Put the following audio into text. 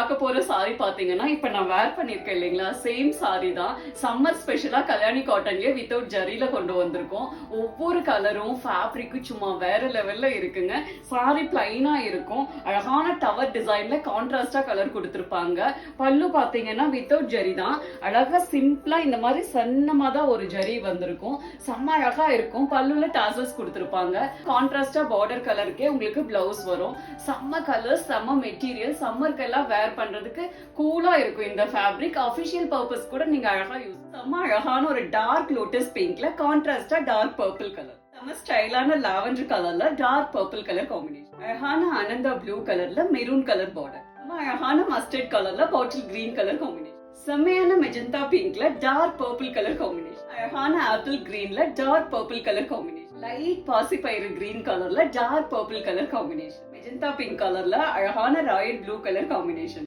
பார்க்க போற சாரி பாத்தீங்கன்னா இப்ப நான் வேர் பண்ணிருக்கேன் இல்லைங்களா, சேம் சாரி தான். சம்மர் ஸ்பெஷலா கல்யாணி காட்டன்லயே வித்தவுட் ஜரியில கொண்டு வந்திருக்கோம். ஒவ்வொரு கலரும் ஃபேப்ரிக்கும் சும்மா வேற லெவல்ல இருக்குங்க. சாரி பிளைனா இருக்கும், அழகான டவர் டிசைன்ல கான்ட்ராஸ்டா கலர் கொடுத்திருப்பாங்க. பல்லு பாத்தீங்கன்னா வித்தவுட் ஜரி தான், அழகா சிம்பிளா இந்த மாதிரி சன்னமா தான் ஒரு ஜரி வந்திருக்கும். செம்ம அழகா இருக்கும். பல்லுல டாசல்ஸ் கொடுத்திருப்பாங்க. கான்ட்ராஸ்டா பார்டர் கலருக்கே உங்களுக்கு பிளவுஸ் வரும். செம்ம கலர், செம்ம மெட்டீரியல், சம்மர்க்கெல்லாம் வேர் பண்றதுக்கு கூலா இருக்கும் இந்த ஃபேப்ரிக். அபிஷியல் பர்பஸ் கூட நீங்க அழகா யூஸ். செம்ம அழகான ஒரு டார்க் லோட்டஸ் பிங்க்ல கான்ட்ராஸ்டா டார்க் பர்பிள் கலர். செம்ம ஸ்டைலான லாவெண்டர் கலர்ல டார்க் பர்பிள் கலர் காம்பினேஷன். அழகான ஆனந்தா ப்ளூ கலர்ல மெரூன் கலர் பார்டர். செம்ம அழகான மஸ்டர்ட் கலர்ல பாட்டில் கிரீன் கலர் காம்பினேஷன். செம்மையான மெஜந்தா பிங்க்ல டார்க் பர்பிள் கலர் காம்பினேஷன். அழகான ஆப்பிள் கிரீன்ல dark purple colour combination. Light பாசிப்பயிறு கிரீன் கலர்ல dark purple colour combination. Magenta pink கலர்ல அழகான ராயல் ப்ளூ கலர் காம்பினேஷன்.